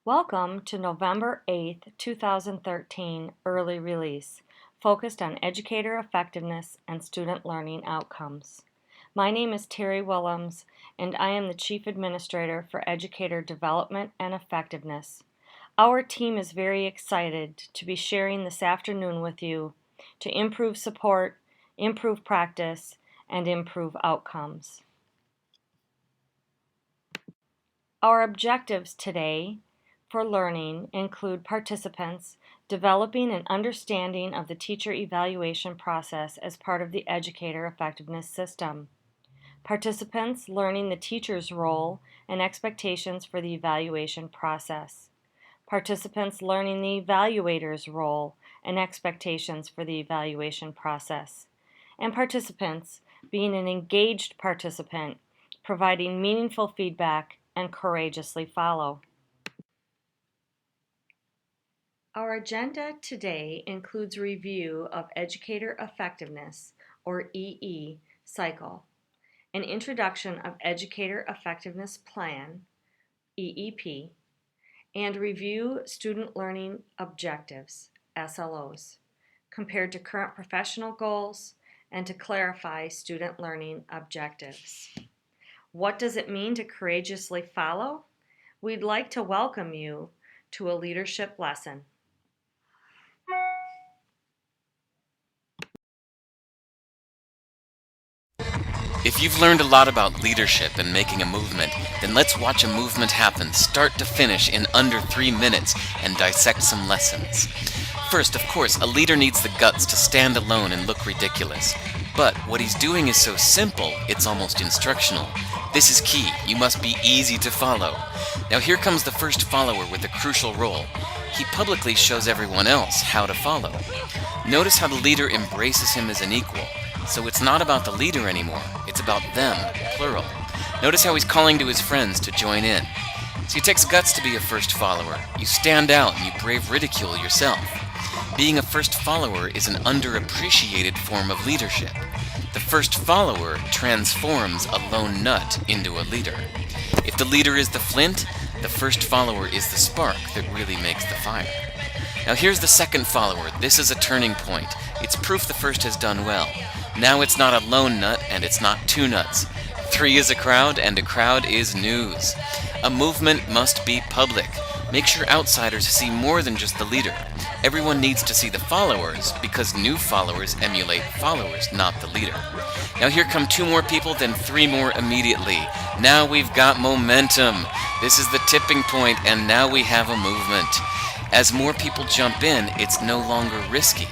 Welcome to November 8th, 2013 early release, focused on educator effectiveness and student learning outcomes. My name is Terry Willems, and I am the Chief Administrator for Educator Development and Effectiveness. Our team is very excited to be sharing this afternoon with you to improve support, improve practice, and improve outcomes. Our objectives today for learning include participants developing an understanding of the teacher evaluation process as part of the educator effectiveness system. Participants learning the teacher's role and expectations for the evaluation process. Participants learning the evaluator's role and expectations for the evaluation process. And participants being an engaged participant, providing meaningful feedback and courageously follow. Our agenda today includes review of Educator Effectiveness, or EE, cycle, an introduction of Educator Effectiveness Plan, EEP, and review Student Learning Objectives, SLOs, compared to current professional goals and to clarify student learning objectives. What does it mean to courageously follow? We'd like to welcome you to a leadership lesson. If you've learned a lot about leadership and making a movement, then let's watch a movement happen start to finish in under 3 minutes and dissect some lessons. First, of course, a leader needs the guts to stand alone and look ridiculous. But what he's doing is so simple, it's almost instructional. This is key. You must be easy to follow. Now here comes the first follower with a crucial role. He publicly shows everyone else how to follow. Notice how the leader embraces him as an equal. So it's not about the leader anymore, it's about them, plural. Notice how he's calling to his friends to join in. See, it takes guts to be a first follower. You stand out and you brave ridicule yourself. Being a first follower is an underappreciated form of leadership. The first follower transforms a lone nut into a leader. If the leader is the flint, the first follower is the spark that really makes the fire. Now here's the second follower. This is a turning point. It's proof the first has done well. Now it's not a lone nut, and it's not two nuts. 3 is a crowd, and a crowd is news. A movement must be public. Make sure outsiders see more than just the leader. Everyone needs to see the followers, because new followers emulate followers, not the leader. Now here come 2 more people, then 3 more immediately. Now we've got momentum. This is the tipping point, and now we have a movement. As more people jump in, it's no longer risky.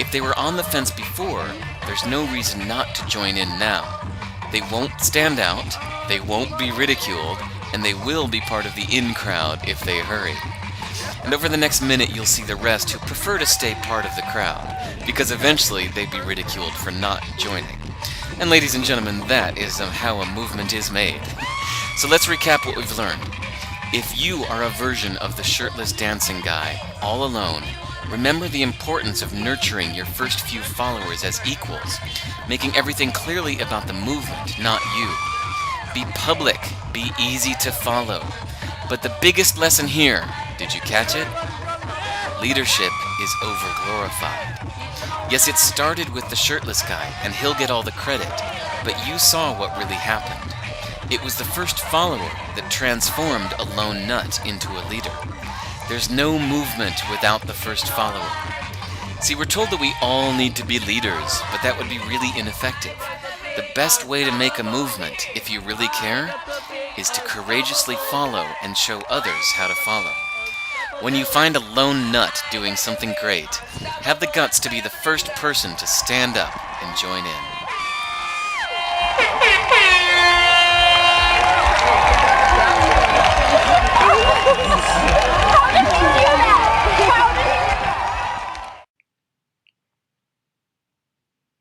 If they were on the fence before, there's no reason not to join in now. They won't stand out, they won't be ridiculed, and they will be part of the in crowd if they hurry. And over the next minute you'll see the rest who prefer to stay part of the crowd, because eventually they'd be ridiculed for not joining. And ladies and gentlemen, that is how a movement is made. So let's recap what we've learned. If you are a version of the shirtless dancing guy, all alone, remember the importance of nurturing your first few followers as equals, making everything clearly about the movement, not you. Be public, be easy to follow. But the biggest lesson here, did you catch it? Leadership is overglorified. Yes, it started with the shirtless guy, and he'll get all the credit, but you saw what really happened. It was the first follower that transformed a lone nut into a leader. There's no movement without the first follower. See, we're told that we all need to be leaders, but that would be really ineffective. The best way to make a movement, if you really care, is to courageously follow and show others how to follow. When you find a lone nut doing something great, have the guts to be the first person to stand up and join in.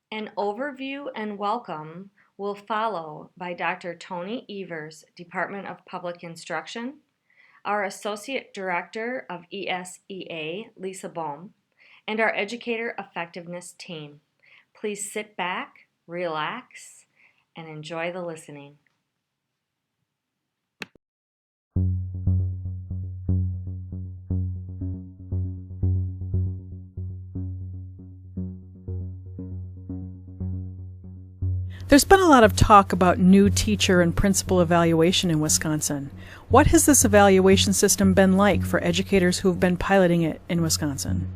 An overview and welcome will follow by Dr. Tony Evers, Department of Public Instruction, our Associate Director of ESEA, Lisa Bohm, and our Educator Effectiveness team. Please sit back, relax, and enjoy the listening. There's been a lot of talk about new teacher and principal evaluation in Wisconsin. What has this evaluation system been like for educators who have been piloting it in Wisconsin?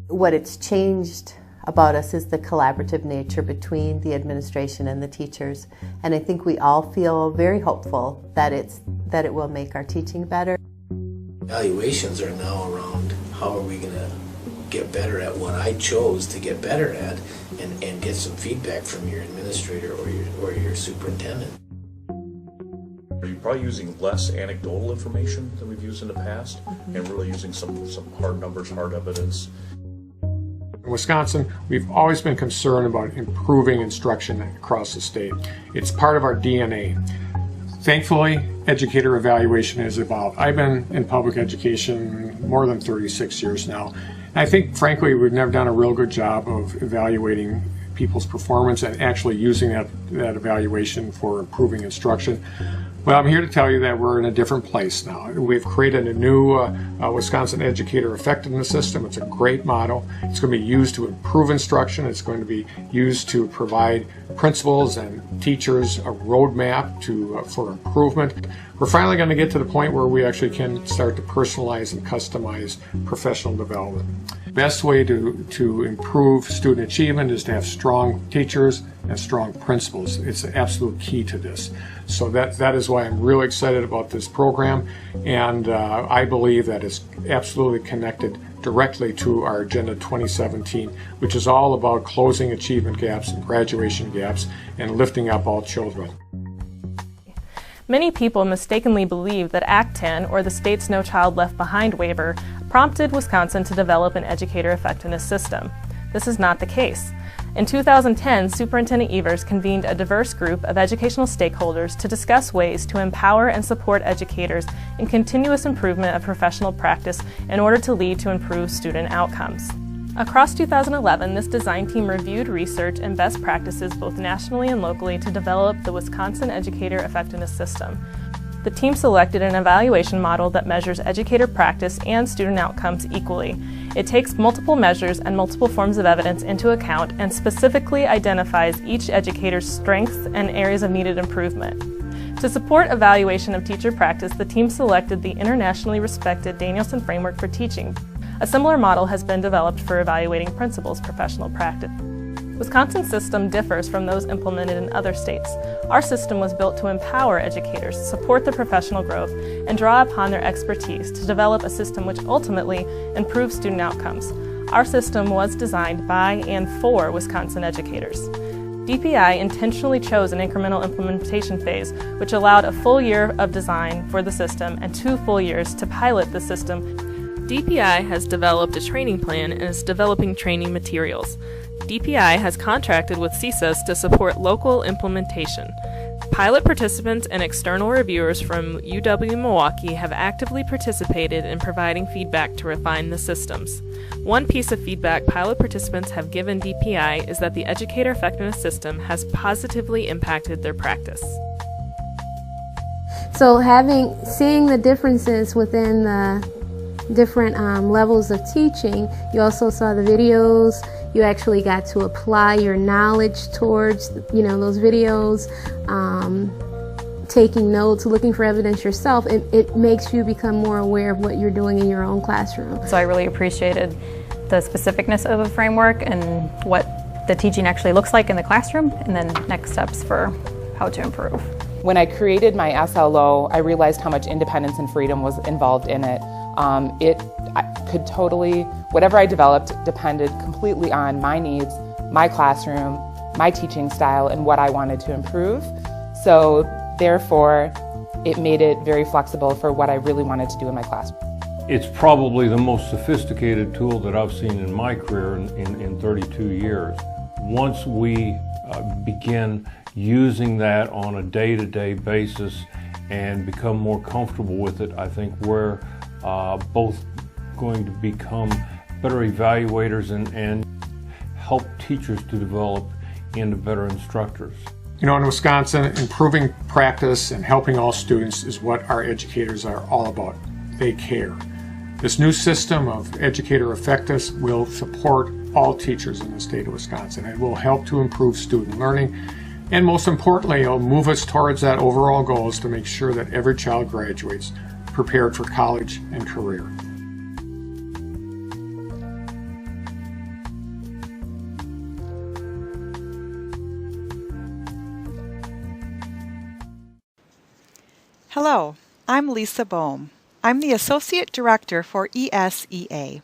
What it's changed about us is the collaborative nature between the administration and the teachers. And I think we all feel very hopeful that it will make our teaching better. Evaluations are now around how are we going to get better at what I chose to get better at, and get some feedback from your administrator or your superintendent. Are you probably using less anecdotal information than we've used in the past, and really using some hard numbers, hard evidence? In Wisconsin, we've always been concerned about improving instruction across the state. It's part of our DNA. Thankfully, educator evaluation has evolved. I've been in public education more than 36 years now. And I think, frankly, we've never done a real good job of evaluating people's performance and actually using that evaluation for improving instruction. Well, I'm here to tell you that we're in a different place now. We've created a new Wisconsin Educator Effectiveness System. It's a great model. It's going to be used to improve instruction. It's going to be used to provide principals and teachers a roadmap for improvement. We're finally going to get to the point where we actually can start to personalize and customize professional development. Best way to improve student achievement is to have strong teachers and strong principals. It's the absolute key to this. So that is why I'm really excited about this program, and I believe that it's absolutely connected directly to our Agenda 2017, which is all about closing achievement gaps and graduation gaps and lifting up all children. Many people mistakenly believe that Act 10, or the state's No Child Left Behind waiver, prompted Wisconsin to develop an educator effectiveness system. This is not the case. In 2010, Superintendent Evers convened a diverse group of educational stakeholders to discuss ways to empower and support educators in continuous improvement of professional practice in order to lead to improved student outcomes. Across 2011, this design team reviewed research and best practices both nationally and locally to develop the Wisconsin Educator Effectiveness System. The team selected an evaluation model that measures educator practice and student outcomes equally. It takes multiple measures and multiple forms of evidence into account and specifically identifies each educator's strengths and areas of needed improvement. To support evaluation of teacher practice, the team selected the internationally respected Danielson Framework for Teaching. A similar model has been developed for evaluating principals' professional practice. Wisconsin's system differs from those implemented in other states. Our system was built to empower educators, support their professional growth, and draw upon their expertise to develop a system which ultimately improves student outcomes. Our system was designed by and for Wisconsin educators. DPI intentionally chose an incremental implementation phase, which allowed a full year of design for the system and 2 full years to pilot the system. DPI has developed a training plan and is developing training materials. DPI has contracted with CSIS to support local implementation. Pilot participants and external reviewers from UW-Milwaukee have actively participated in providing feedback to refine the systems. One piece of feedback pilot participants have given DPI is that the educator effectiveness system has positively impacted their practice. So seeing the differences within the different levels of teaching, you also saw the videos. You actually got to apply your knowledge towards, those videos, taking notes, looking for evidence yourself. It makes you become more aware of what you're doing in your own classroom. So I really appreciated the specificness of the framework and what the teaching actually looks like in the classroom, and then next steps for how to improve. When I created my SLO, I realized how much independence and freedom was involved in it. Whatever I developed depended completely on my needs, my classroom, my teaching style, and what I wanted to improve. So therefore, it made it very flexible for what I really wanted to do in my classroom. It's probably the most sophisticated tool that I've seen in my career in 32 years. Once we begin using that on a day-to-day basis and become more comfortable with it, I think we're both going to become better evaluators and help teachers to develop into better instructors. In Wisconsin, improving practice and helping all students is what our educators are all about. They care. This new system of educator effectiveness will support all teachers in the state of Wisconsin. It will help to improve student learning. And most importantly, it'll move us towards that overall goals to make sure that every child graduates prepared for college and career. Hello, I'm Lisa Bohm. I'm the Associate Director for ESEA.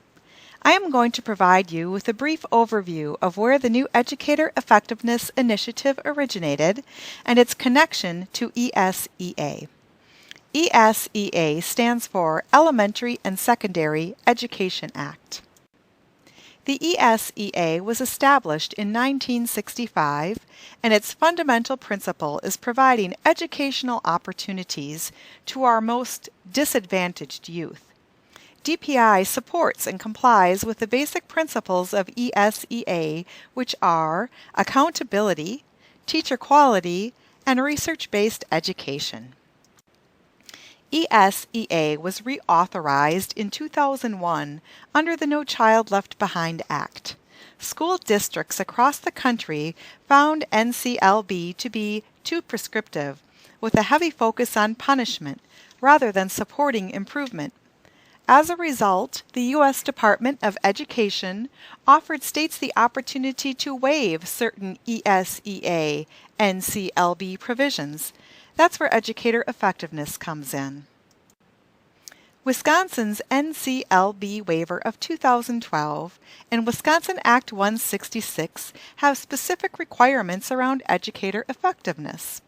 I am going to provide you with a brief overview of where the new Educator Effectiveness Initiative originated and its connection to ESEA. ESEA stands for Elementary and Secondary Education Act. The ESEA was established in 1965, and its fundamental principle is providing educational opportunities to our most disadvantaged youth. DPI supports and complies with the basic principles of ESEA, which are accountability, teacher quality, and research-based education. ESEA was reauthorized in 2001 under the No Child Left Behind Act. School districts across the country found NCLB to be too prescriptive, with a heavy focus on punishment rather than supporting improvement. As a result, the U.S. Department of Education offered states the opportunity to waive certain ESEA NCLB provisions. That's where educator effectiveness comes in. Wisconsin's NCLB waiver of 2012 and Wisconsin Act 166 have specific requirements around educator effectiveness.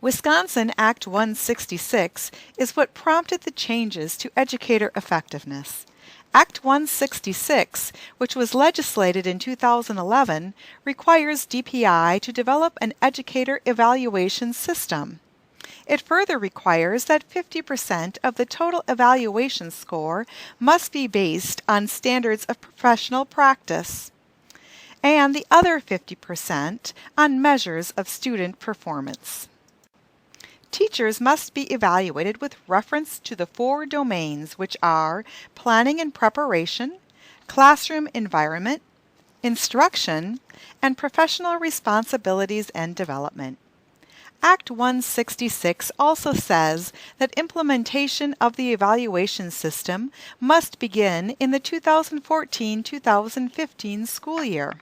Wisconsin Act 166 is what prompted the changes to educator effectiveness. Act 166, which was legislated in 2011, requires DPI to develop an educator evaluation system. It further requires that 50% of the total evaluation score must be based on standards of professional practice, and the other 50% on measures of student performance. Teachers must be evaluated with reference to the 4 domains, which are planning and preparation, classroom environment, instruction, and professional responsibilities and development. Act 166 also says that implementation of the evaluation system must begin in the 2014-2015 school year.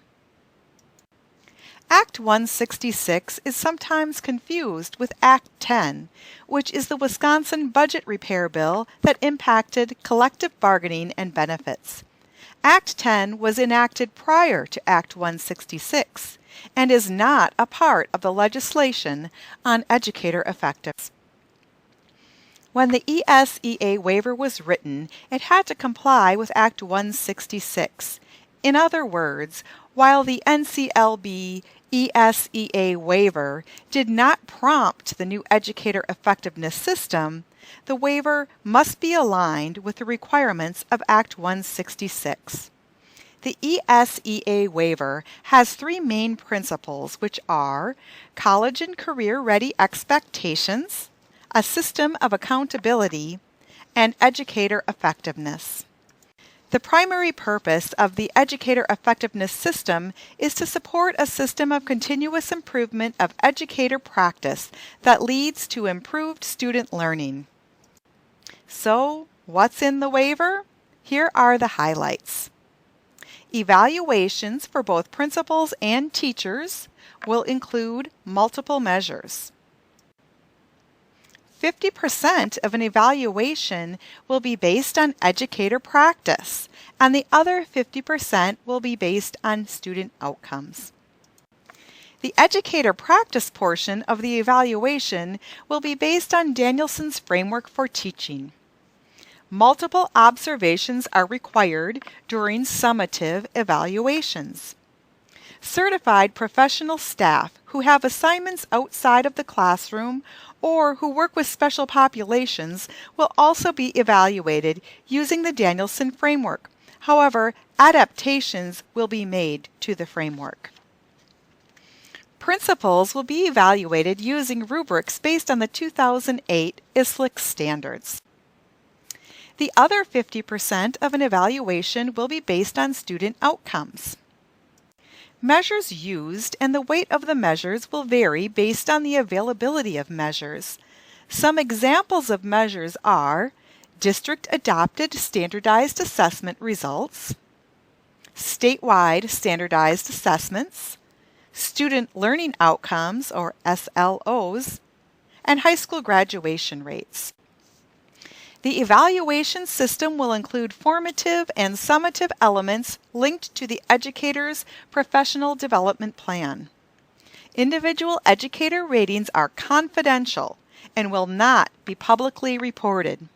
Act 166 is sometimes confused with Act 10, which is the Wisconsin budget repair bill that impacted collective bargaining and benefits. Act 10 was enacted prior to Act 166 and is not a part of the legislation on educator effectiveness. When the ESEA waiver was written, it had to comply with Act 166. In other words, while the NCLB ESEA waiver did not prompt the new educator effectiveness system, the waiver must be aligned with the requirements of Act 166. The ESEA waiver has 3 main principles, which are college and career-ready expectations, a system of accountability, and educator effectiveness. The primary purpose of the educator effectiveness system is to support a system of continuous improvement of educator practice that leads to improved student learning. So, what's in the waiver? Here are the highlights. Evaluations for both principals and teachers will include multiple measures. 50% of an evaluation will be based on educator practice, and the other 50% will be based on student outcomes. The educator practice portion of the evaluation will be based on Danielson's framework for teaching. Multiple observations are required during summative evaluations. Certified professional staff who have assignments outside of the classroom or who work with special populations will also be evaluated using the Danielson framework. However, adaptations will be made to the framework. Principals will be evaluated using rubrics based on the 2008 ISLIC standards. The other 50% of an evaluation will be based on student outcomes. Measures used and the weight of the measures will vary based on the availability of measures. Some examples of measures are district adopted standardized assessment results, statewide standardized assessments, student learning outcomes or SLOs, and high school graduation rates. The evaluation system will include formative and summative elements linked to the educator's professional development plan. Individual educator ratings are confidential and will not be publicly reported.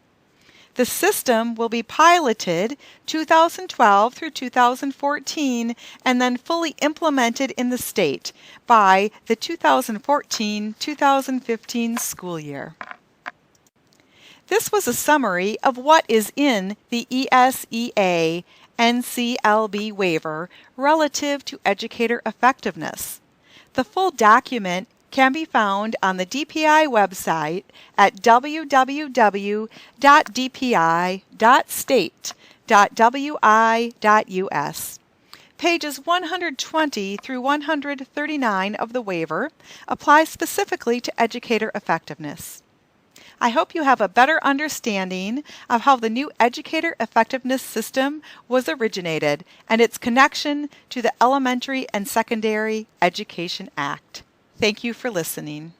The system will be piloted 2012 through 2014 and then fully implemented in the state by the 2014-2015 school year. This was a summary of what is in the ESEA NCLB waiver relative to educator effectiveness. The full document can be found on the DPI website at www.dpi.state.wi.us. Pages 120 through 139 of the waiver apply specifically to educator effectiveness. I hope you have a better understanding of how the new educator effectiveness system was originated and its connection to the Elementary and Secondary Education Act. Thank you for listening.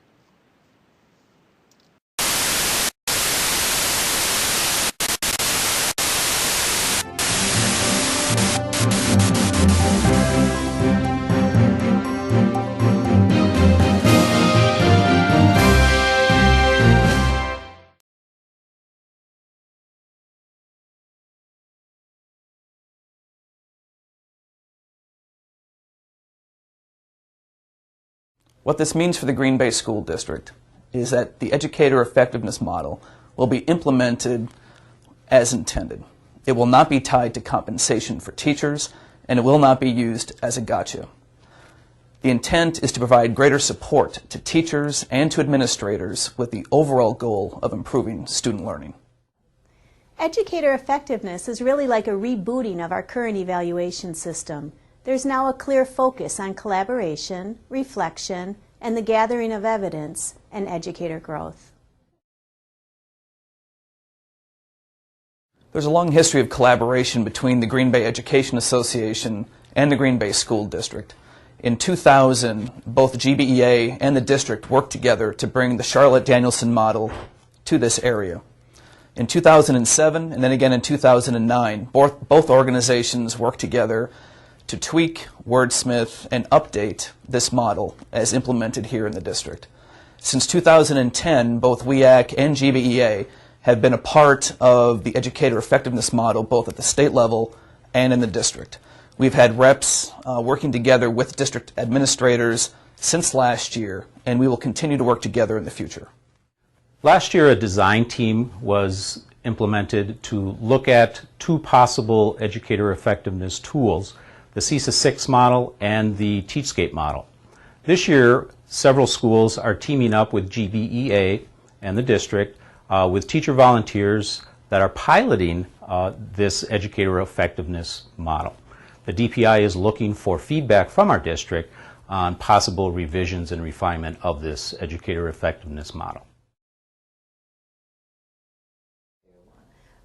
What this means for the Green Bay School District is that the educator effectiveness model will be implemented as intended. It will not be tied to compensation for teachers, and it will not be used as a gotcha. The intent is to provide greater support to teachers and to administrators with the overall goal of improving student learning. Educator effectiveness is really like a rebooting of our current evaluation system. There's now a clear focus on collaboration, reflection, and the gathering of evidence and educator growth. There's a long history of collaboration between the Green Bay Education Association and the Green Bay School District. In 2000, both GBEA and the district worked together to bring the Charlotte-Danielson model to this area. In 2007 and then again in 2009, both organizations worked together to tweak, wordsmith, and update this model as implemented here in the district. Since 2010, both WEAC and GBEA have been a part of the educator effectiveness model both at the state level and in the district. We've had reps working together with district administrators since last year, and we will continue to work together in the future. Last year, a design team was implemented to look at two possible educator effectiveness tools, the CESA 6 model and the Teachscape model. This year, several schools are teaming up with GBEA and the district with teacher volunteers that are piloting this educator effectiveness model. The DPI is looking for feedback from our district on possible revisions and refinement of this educator effectiveness model.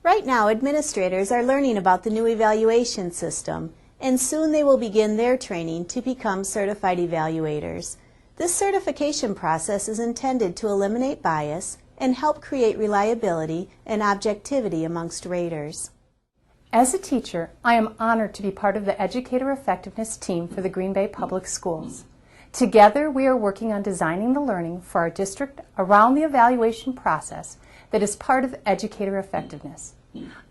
Right now, administrators are learning about the new evaluation system, and soon they will begin their training to become certified evaluators. This certification process is intended to eliminate bias and help create reliability and objectivity amongst raters. As a teacher, I am honored to be part of the Educator Effectiveness team for the Green Bay Public Schools. Together, we are working on designing the learning for our district around the evaluation process that is part of educator effectiveness.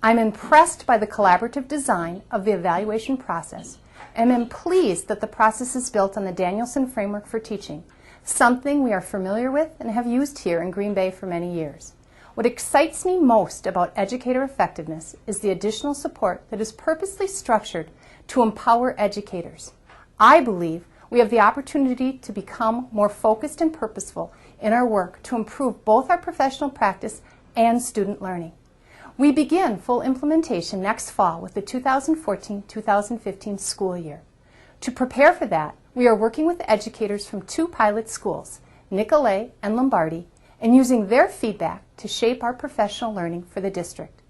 I'm impressed by the collaborative design of the evaluation process and am pleased that the process is built on the Danielson framework for teaching, something we are familiar with and have used here in Green Bay for many years. What excites me most about educator effectiveness is the additional support that is purposely structured to empower educators. I believe we have the opportunity to become more focused and purposeful in our work to improve both our professional practice and student learning. We begin full implementation next fall with the 2014-2015 school year. To prepare for that, we are working with educators from 2 pilot schools, Nicolet and Lombardi, and using their feedback to shape our professional learning for the district.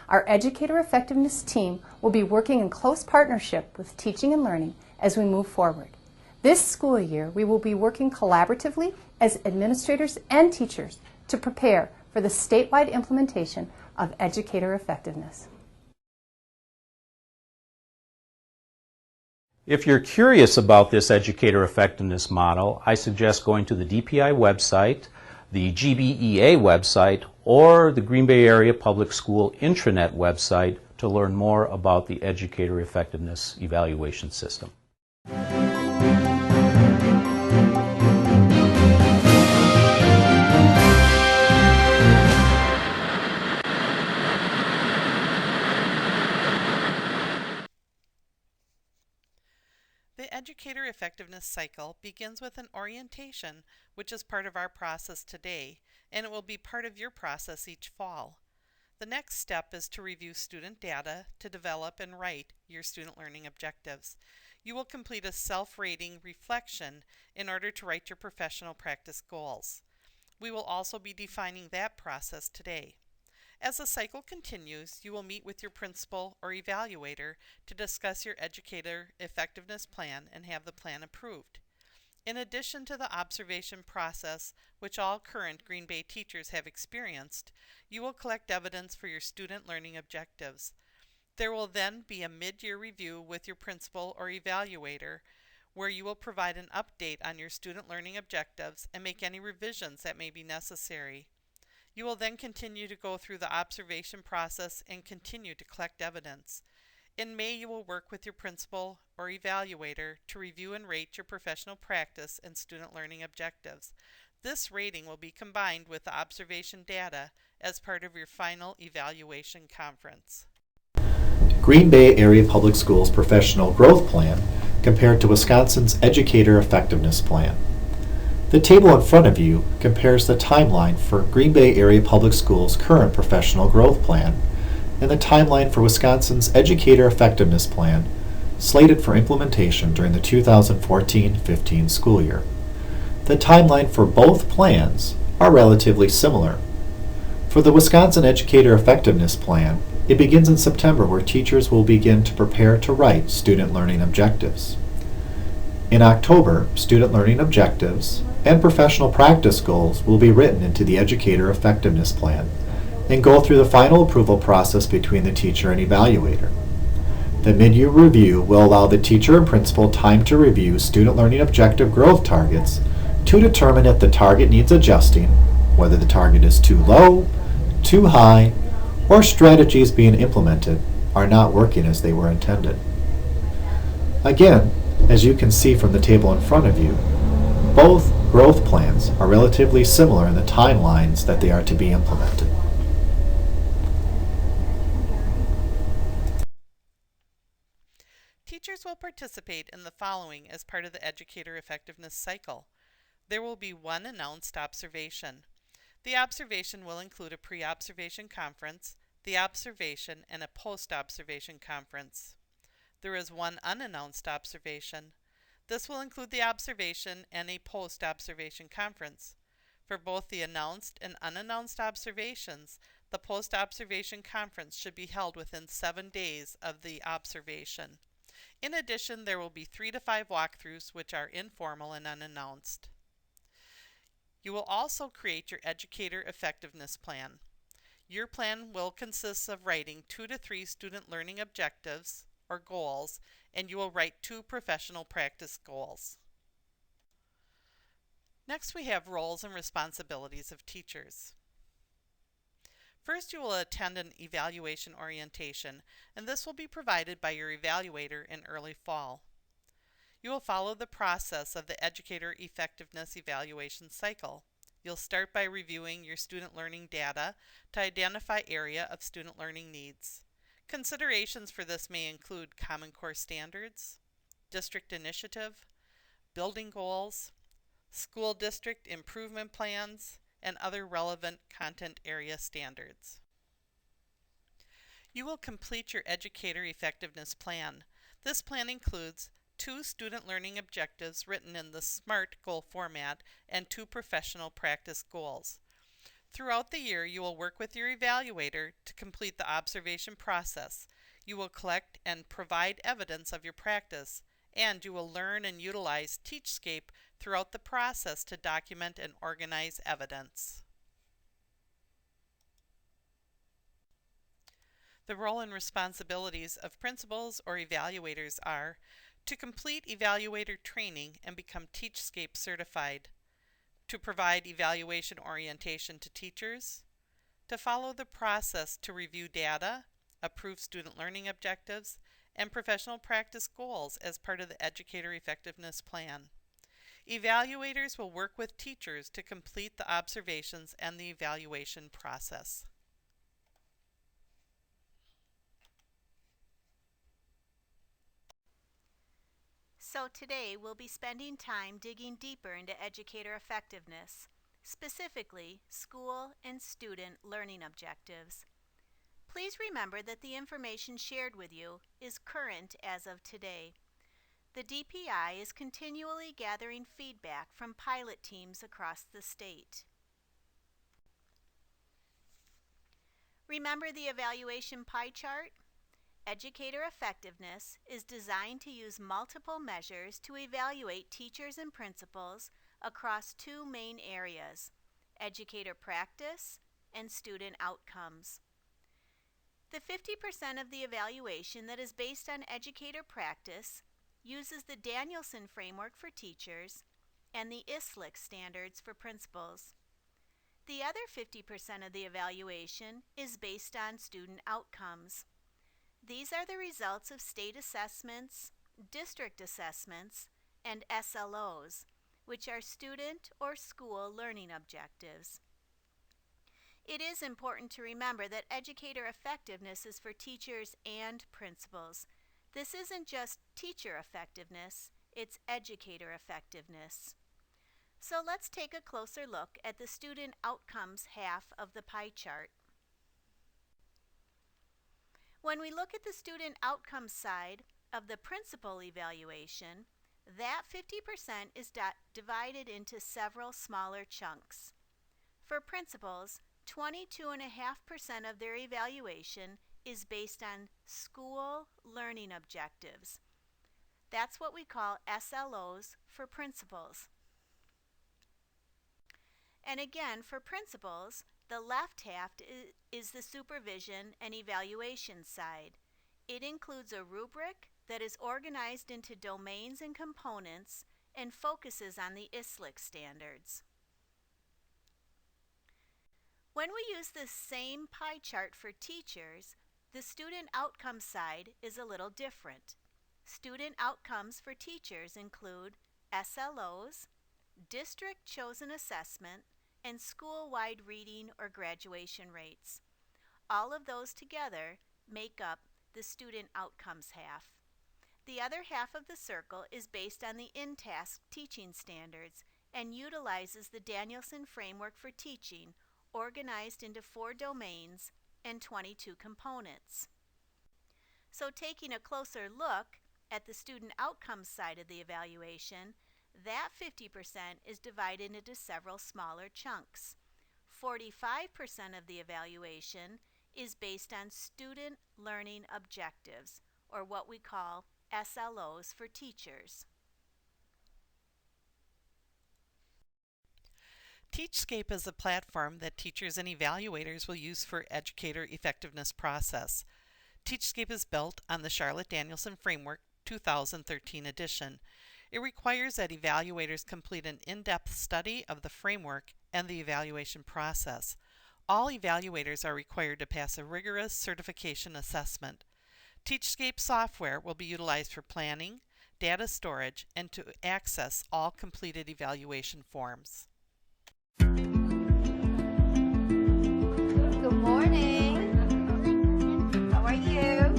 Our educator effectiveness team will be working in close partnership with teaching and learning as we move forward. This school year, we will be working collaboratively as administrators and teachers to prepare for the statewide implementation of educator effectiveness. If you're curious about this educator effectiveness model, I suggest going to the DPI website, the GBEA website, or the Green Bay Area Public School intranet website to learn more about the educator effectiveness evaluation system. The Educator Effectiveness Cycle begins with an orientation, which is part of our process today, and it will be part of your process each fall. The next step is to review student data to develop and write your student learning objectives. You will complete a self-rating reflection in order to write your professional practice goals. We will also be defining that process today. As the cycle continues, you will meet with your principal or evaluator to discuss your educator effectiveness plan and have the plan approved. In addition to the observation process, which all current Green Bay teachers have experienced, you will collect evidence for your student learning objectives. There will then be a mid-year review with your principal or evaluator, where you will provide an update on your student learning objectives and make any revisions that may be necessary. You will then continue to go through the observation process and continue to collect evidence. In May, you will work with your principal or evaluator to review and rate your professional practice and student learning objectives. This rating will be combined with the observation data as part of your final evaluation conference. Green Bay Area Public Schools Professional Growth Plan compared to Wisconsin's Educator Effectiveness Plan. The table in front of you compares the timeline for Green Bay Area Public Schools' current professional growth plan and the timeline for Wisconsin's Educator Effectiveness Plan, slated for implementation during the 2014-15 school year. The timeline for both plans are relatively similar. For the Wisconsin Educator Effectiveness Plan, it begins in September, where teachers will begin to prepare to write student learning objectives. In October, student learning objectives and professional practice goals will be written into the Educator Effectiveness Plan and go through the final approval process between the teacher and evaluator. The mid-year review will allow the teacher and principal time to review student learning objective growth targets to determine if the target needs adjusting, whether the target is too low, too high, or strategies being implemented are not working as they were intended. Again, as you can see from the table in front of you, both growth plans are relatively similar in the timelines that they are to be implemented. Teachers will participate in the following as part of the Educator Effectiveness Cycle. There will be one announced observation. The observation will include a pre-observation conference, the observation, and a post-observation conference. There is one unannounced observation. This will include the observation and a post-observation conference. For both the announced and unannounced observations, the post-observation conference should be held within 7 days of the observation. In addition, there will be 3 to 5 walkthroughs, which are informal and unannounced. You will also create your Educator Effectiveness Plan. Your plan will consist of writing 2 to 3 student learning objectives or goals, and you will write 2 professional practice goals. Next, we have roles and responsibilities of teachers. First, you will attend an evaluation orientation, and this will be provided by your evaluator in early fall. You will follow the process of the Educator Effectiveness Evaluation Cycle. You'll start by reviewing your student learning data to identify area of student learning needs. Considerations for this may include Common Core standards, district initiative, building goals, school district improvement plans, and other relevant content area standards. You will complete your Educator Effectiveness Plan. This plan includes 2 student learning objectives written in the SMART goal format and 2 professional practice goals. Throughout the year, you will work with your evaluator to complete the observation process. You will collect and provide evidence of your practice, and you will learn and utilize Teachscape throughout the process to document and organize evidence. The role and responsibilities of principals or evaluators are to complete evaluator training and become Teachscape certified, to provide evaluation orientation to teachers, to follow the process to review data, approve student learning objectives, and professional practice goals as part of the Educator Effectiveness Plan. Evaluators will work with teachers to complete the observations and the evaluation process. So today we'll be spending time digging deeper into educator effectiveness, specifically school and student learning objectives. Please remember that the information shared with you is current as of today. The DPI is continually gathering feedback from pilot teams across the state. Remember the evaluation pie chart? Educator effectiveness is designed to use multiple measures to evaluate teachers and principals across 2 main areas: educator practice and student outcomes. The 50% of the evaluation that is based on educator practice uses the Danielson framework for teachers and the ISLIC standards for principals. The other 50% of the evaluation is based on student outcomes. These are the results of state assessments, district assessments, and SLOs, which are student or school learning objectives. It is important to remember that educator effectiveness is for teachers and principals. This isn't just teacher effectiveness, it's educator effectiveness. So let's take a closer look at the student outcomes half of the pie chart. When we look at the student outcomes side of the principal evaluation, that 50% is divided into several smaller chunks. For principals, 22.5% of their evaluation is based on school learning objectives. That's what we call SLOs for principals. And again, for principals, the left half is the supervision and evaluation side. It includes a rubric that is organized into domains and components and focuses on the ISLIC standards. When we use the same pie chart for teachers, the student outcomes side is a little different. Student outcomes for teachers include SLOs, district chosen assessment, and school-wide reading or graduation rates. All of those together make up the student outcomes half. The other half of the circle is based on the in-task teaching standards and utilizes the Danielson framework for teaching, organized into 4 domains and 22 components. So taking a closer look at the student outcomes side of the evaluation, that 50% is divided into several smaller chunks. 45% of the evaluation is based on student learning objectives, or what we call SLOs for teachers. Teachscape is a platform that teachers and evaluators will use for educator effectiveness process. Teachscape is built on the Charlotte Danielson Framework 2013 edition. It requires that evaluators complete an in-depth study of the framework and the evaluation process. All evaluators are required to pass a rigorous certification assessment. Teachscape software will be utilized for planning, data storage, and to access all completed evaluation forms. Good morning. How are you?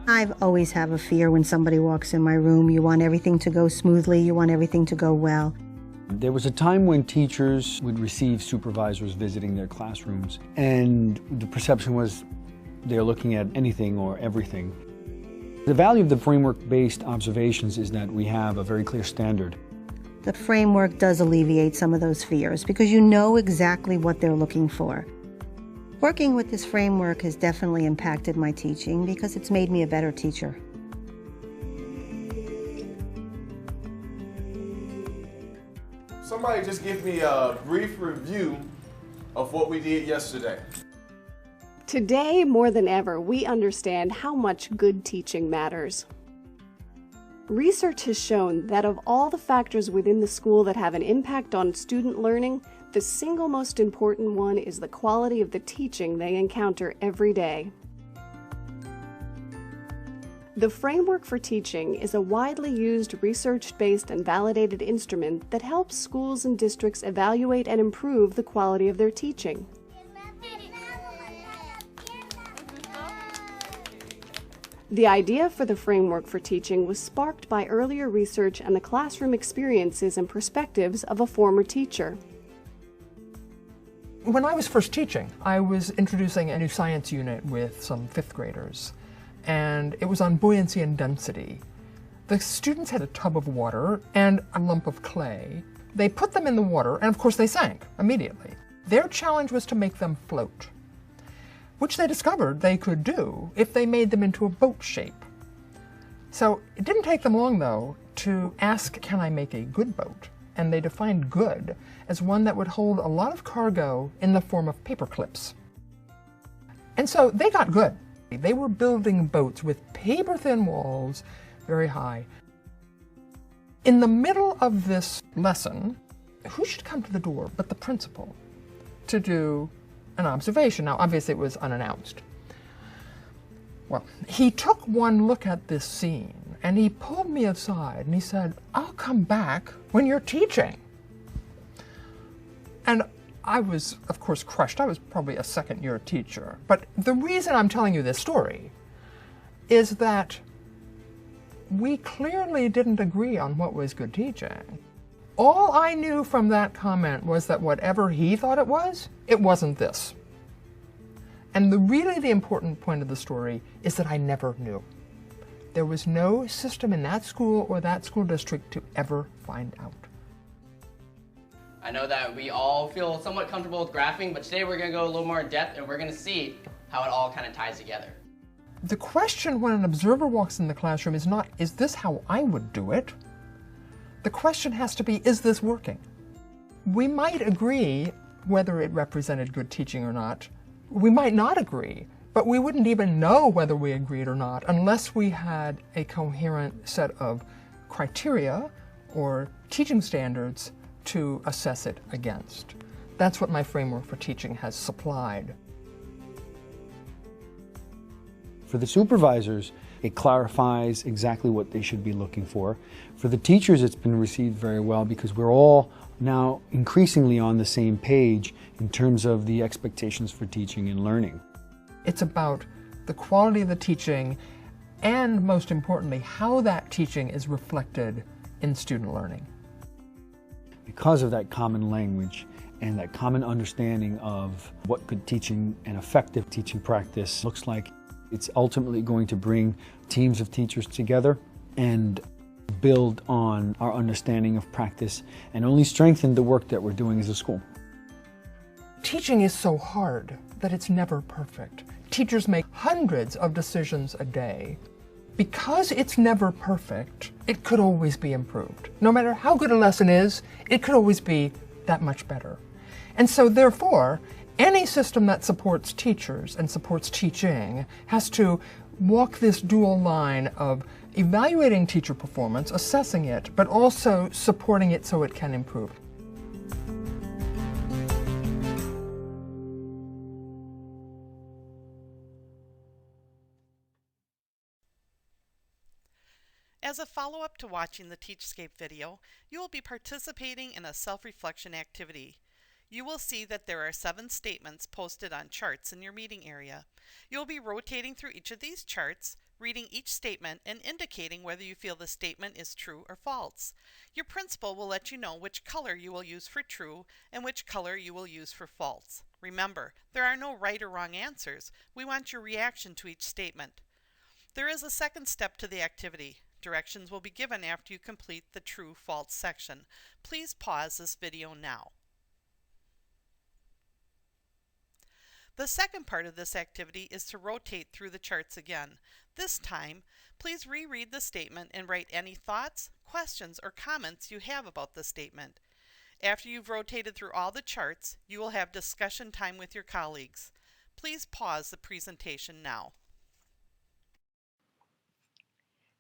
I've always have a fear when somebody walks in my room. You want everything to go smoothly, you want everything to go well. There was a time when teachers would receive supervisors visiting their classrooms, and the perception was they're looking at anything or everything. The value of the framework-based observations is that we have a very clear standard. The framework does alleviate some of those fears because you know exactly what they're looking for. Working with this framework has definitely impacted my teaching because it's made me a better teacher. Somebody just give me a brief review of what we did yesterday. Today, more than ever, we understand how much good teaching matters. Research has shown that of all the factors within the school that have an impact on student learning, the single most important one is the quality of the teaching they encounter every day. The Framework for Teaching is a widely used research-based and validated instrument that helps schools and districts evaluate and improve the quality of their teaching. The idea for the Framework for Teaching was sparked by earlier research and the classroom experiences and perspectives of a former teacher. When I was first teaching, I was introducing a new science unit with some fifth graders, and it was on buoyancy and density. The students had a tub of water and a lump of clay. They put them in the water, and of course they sank immediately. Their challenge was to make them float, which they discovered they could do if they made them into a boat shape. So it didn't take them long, though, to ask, can I make a good boat? And they defined good as one that would hold a lot of cargo in the form of paper clips. And so they got good. They were building boats with paper-thin walls, very high. In the middle of this lesson, who should come to the door but the principal to do an observation? Now, obviously it was unannounced. Well, he took one look at this scene and he pulled me aside and he said, I'll come back when you're teaching. And I was, of course, crushed. I was probably a second-year teacher. But the reason I'm telling you this story is that we clearly didn't agree on what was good teaching. All I knew from that comment was that whatever he thought it wasn't this. And really the important point of the story is that I never knew. There was no system in that school or that school district to ever find out. I know that we all feel somewhat comfortable with graphing, but today we're going to go a little more in depth and we're going to see how it all kind of ties together. The question when an observer walks in the classroom is not, is this how I would do it? The question has to be, is this working? We might agree whether it represented good teaching or not. We might not agree, but we wouldn't even know whether we agreed or not unless we had a coherent set of criteria or teaching standards to assess it against. That's what my Framework for Teaching has supplied. For the supervisors, it clarifies exactly what they should be looking for. For the teachers, it's been received very well because we're all now increasingly on the same page in terms of the expectations for teaching and learning. It's about the quality of the teaching and, most importantly, how that teaching is reflected in student learning. Because of that common language and that common understanding of what good teaching and effective teaching practice looks like, it's ultimately going to bring teams of teachers together and build on our understanding of practice and only strengthen the work that we're doing as a school. Teaching is so hard that it's never perfect. Teachers make hundreds of decisions a day. Because it's never perfect, it could always be improved. No matter how good a lesson is, it could always be that much better. And so therefore, any system that supports teachers and supports teaching has to walk this dual line of evaluating teacher performance, assessing it, but also supporting it so it can improve. As a follow-up to watching the Teachscape video, you will be participating in a self-reflection activity. You will see that there are 7 statements posted on charts in your meeting area. You will be rotating through each of these charts, reading each statement and indicating whether you feel the statement is true or false. Your principal will let you know which color you will use for true and which color you will use for false. Remember, there are no right or wrong answers. We want your reaction to each statement. There is a second step to the activity. Directions will be given after you complete the true-false section. Please pause this video now. The second part of this activity is to rotate through the charts again. This time, please reread the statement and write any thoughts, questions, or comments you have about the statement. After you've rotated through all the charts, you will have discussion time with your colleagues. Please pause the presentation now.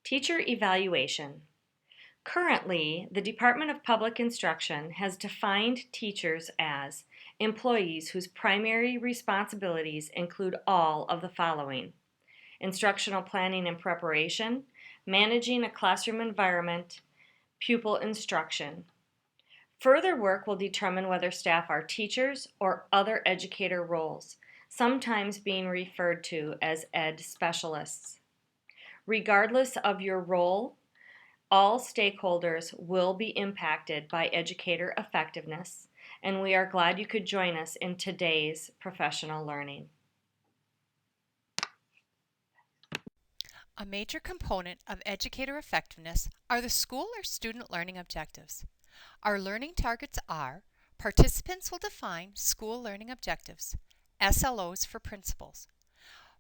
Teacher evaluation. Currently, the Department of Public Instruction has defined teachers as employees whose primary responsibilities include all of the following: instructional planning and preparation, managing a classroom environment, pupil instruction. Further work will determine whether staff are teachers or other educator roles, sometimes being referred to as ed specialists. Regardless of your role, all stakeholders will be impacted by educator effectiveness, and we are glad you could join us in today's professional learning. A major component of educator effectiveness are the school or student learning objectives. Our learning targets are: participants will define school learning objectives, SLOs for principals.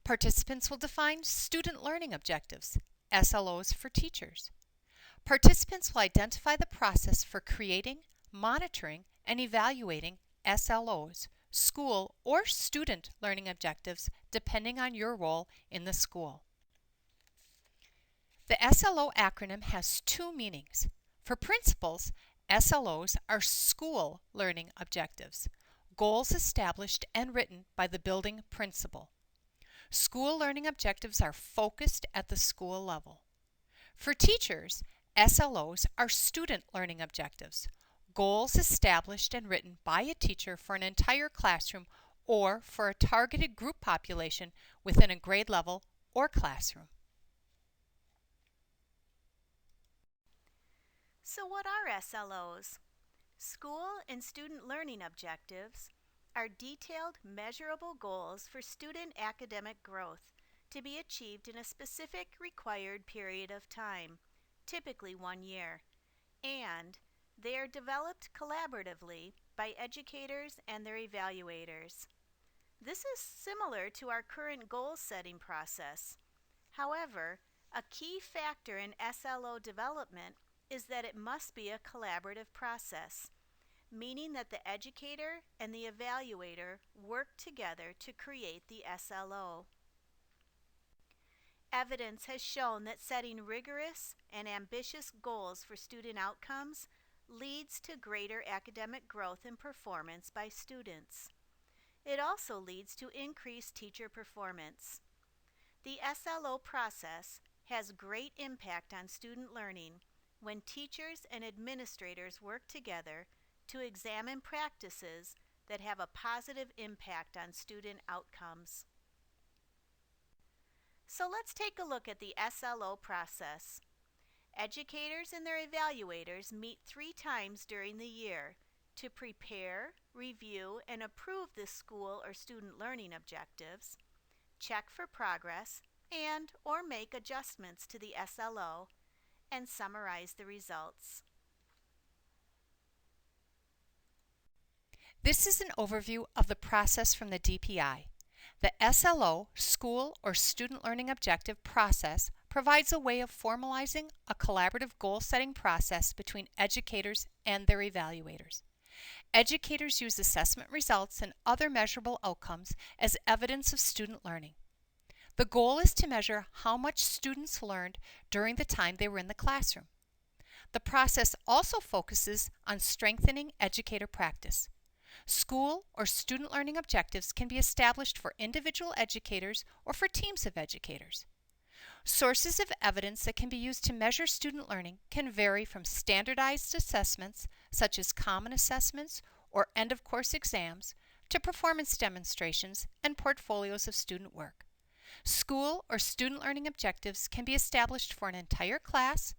Participants will define student learning objectives, SLOs for teachers. Participants will identify the process for creating, monitoring, and evaluating SLOs, school or student learning objectives, depending on your role in the school. The SLO acronym has two meanings. For principals, SLOs are school learning objectives, goals established and written by the building principal. School learning objectives are focused at the school level. For teachers, SLOs are student learning objectives, goals established and written by a teacher for an entire classroom or for a targeted group population within a grade level or classroom. So what are SLOs? School and student learning objectives are detailed, measurable goals for student academic growth to be achieved in a specific required period of time, typically 1 year, and they are developed collaboratively by educators and their evaluators. This is similar to our current goal setting process. However, a key factor in SLO development is that it must be a collaborative process, meaning that the educator and the evaluator work together to create the SLO. Evidence has shown that setting rigorous and ambitious goals for student outcomes leads to greater academic growth and performance by students. It also leads to increased teacher performance. The SLO process has great impact on student learning when teachers and administrators work together to examine practices that have a positive impact on student outcomes. So let's take a look at the SLO process. Educators and their evaluators meet 3 times during the year to prepare, review, and approve the school or student learning objectives, check for progress, and or make adjustments to the SLO, and summarize the results. This is an overview of the process from the DPI. The SLO, School or Student Learning Objective process, provides a way of formalizing a collaborative goal-setting process between educators and their evaluators. Educators use assessment results and other measurable outcomes as evidence of student learning. The goal is to measure how much students learned during the time they were in the classroom. The process also focuses on strengthening educator practice. School or student learning objectives can be established for individual educators or for teams of educators. Sources of evidence that can be used to measure student learning can vary from standardized assessments, such as common assessments or end-of-course exams, to performance demonstrations and portfolios of student work. School or student learning objectives can be established for an entire class,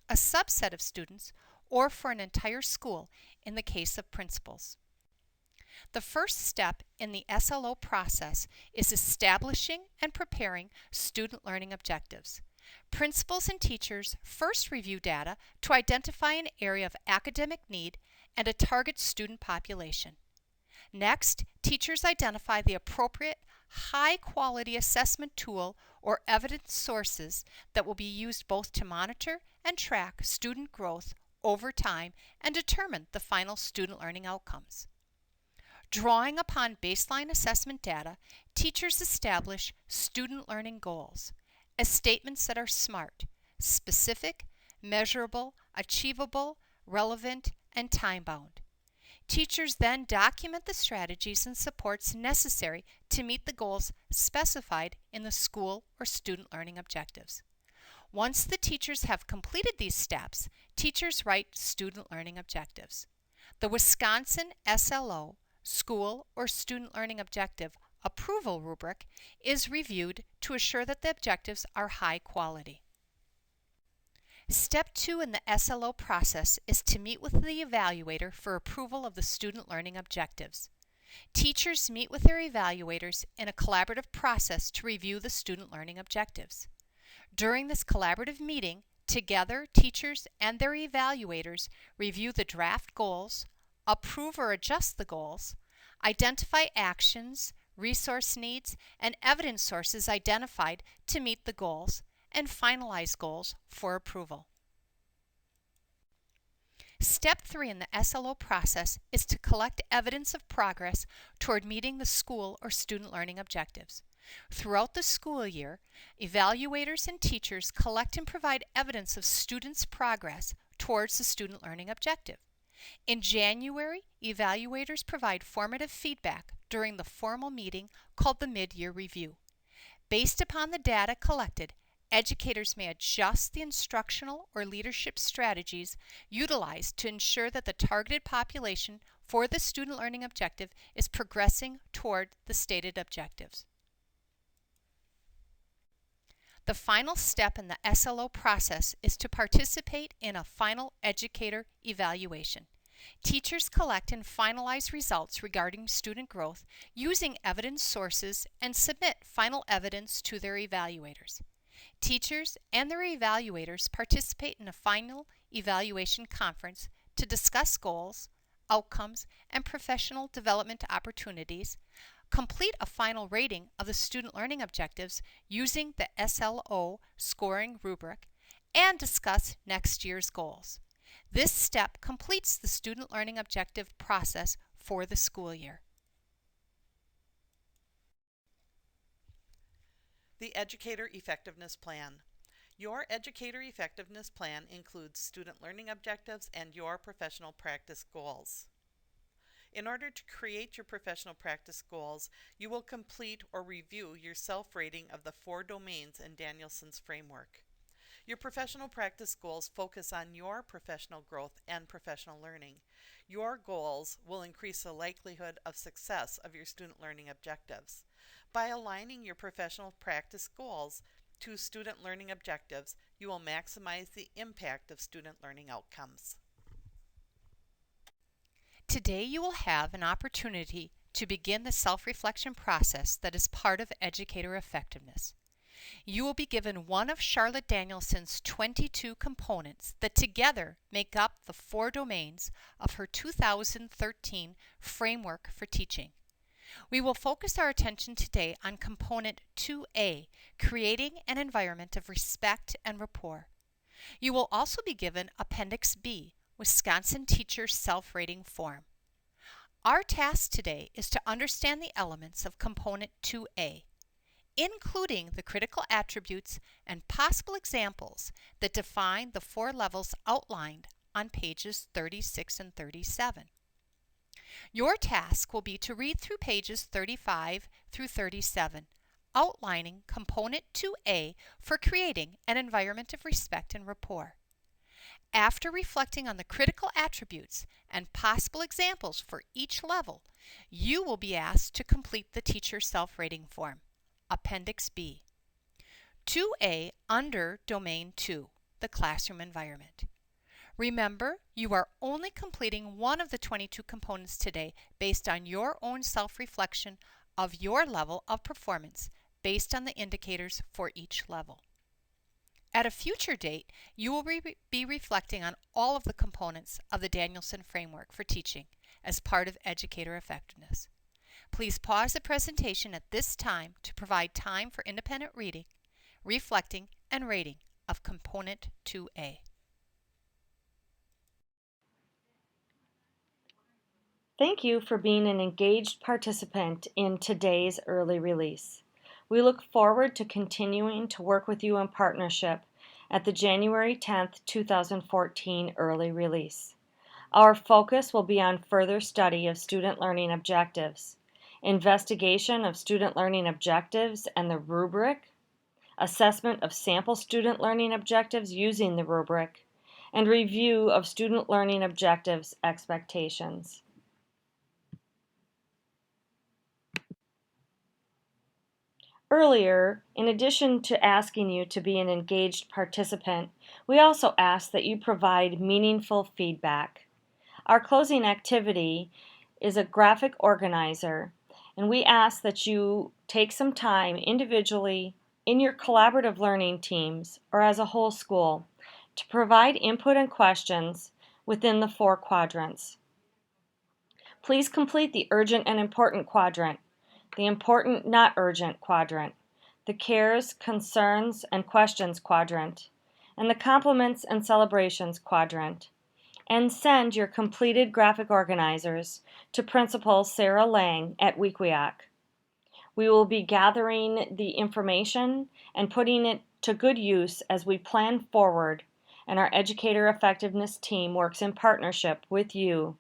a subset of students, or for an entire school in the case of principals. The first step in the SLO process is establishing and preparing student learning objectives. Principals and teachers first review data to identify an area of academic need and a target student population. Next, teachers identify the appropriate high-quality assessment tool or evidence sources that will be used both to monitor and track student growth over time and determine the final student learning outcomes. Drawing upon baseline assessment data, teachers establish student learning goals as statements that are SMART, specific, measurable, achievable, relevant, and time-bound. Teachers then document the strategies and supports necessary to meet the goals specified in the school or student learning objectives. Once the teachers have completed these steps, teachers write student learning objectives. The Wisconsin SLO, School or Student Learning Objective Approval Rubric, is reviewed to assure that the objectives are high quality. Step 2 in the SLO process is to meet with the evaluator for approval of the student learning objectives. Teachers meet with their evaluators in a collaborative process to review the student learning objectives. During this collaborative meeting, together, teachers and their evaluators review the draft goals, approve or adjust the goals, identify actions, resource needs, and evidence sources identified to meet the goals, and finalize goals for approval. Step 3 in the SLO process is to collect evidence of progress toward meeting the school or student learning objectives. Throughout the school year, evaluators and teachers collect and provide evidence of students' progress towards the student learning objective. In January, evaluators provide formative feedback during the formal meeting called the mid-year review. Based upon the data collected, educators may adjust the instructional or leadership strategies utilized to ensure that the targeted population for the student learning objective is progressing toward the stated objectives. The final step in the SLO process is to participate in a final educator evaluation. Teachers collect and finalize results regarding student growth using evidence sources and submit final evidence to their evaluators. Teachers and their evaluators participate in a final evaluation conference to discuss goals, outcomes, and professional development opportunities, complete a final rating of the student learning objectives using the SLO scoring rubric, and discuss next year's goals. This step completes the student learning objective process for the school year. The Educator Effectiveness Plan. Your Educator Effectiveness Plan includes student learning objectives and your professional practice goals. In order to create your professional practice goals, you will complete or review your self-rating of the 4 domains in Danielson's framework. Your professional practice goals focus on your professional growth and professional learning. Your goals will increase the likelihood of success of your student learning objectives. By aligning your professional practice goals to student learning objectives, you will maximize the impact of student learning outcomes. Today you will have an opportunity to begin the self-reflection process that is part of educator effectiveness. You will be given one of Charlotte Danielson's 22 components that together make up the 4 domains of her 2013 Framework for Teaching. We will focus our attention today on Component 2A, Creating an Environment of Respect and Rapport. You will also be given Appendix B, Wisconsin Teacher Self-Rating Form. Our task today is to understand the elements of Component 2A, including the critical attributes and possible examples that define the 4 levels outlined on pages 36 and 37. Your task will be to read through pages 35 through 37, outlining Component 2A for creating an environment of respect and rapport. After reflecting on the critical attributes and possible examples for each level, you will be asked to complete the teacher self-rating form. Appendix B. 2A under Domain 2, the classroom environment. Remember, you are only completing one of the 22 components today based on your own self-reflection of your level of performance based on the indicators for each level. At a future date, you will be reflecting on all of the components of the Danielson framework for teaching as part of educator effectiveness. Please pause the presentation at this time to provide time for independent reading, reflecting, and rating of Component 2A. Thank you for being an engaged participant in today's early release. We look forward to continuing to work with you in partnership at the January 10th, 2014 early release. Our focus will be on further study of student learning objectives, investigation of student learning objectives and the rubric, assessment of sample student learning objectives using the rubric, and review of student learning objectives expectations. Earlier, in addition to asking you to be an engaged participant, we also ask that you provide meaningful feedback. Our closing activity is a graphic organizer, and we ask that you take some time individually in your collaborative learning teams or as a whole school to provide input and questions within the 4 quadrants. Please complete the urgent and important quadrant, the important not urgent quadrant, the cares, concerns, and questions quadrant, and the compliments and celebrations quadrant, and send your completed graphic organizers to Principal Sarah Lang at Wequiak. We will be gathering the information and putting it to good use as we plan forward, and our educator effectiveness team works in partnership with you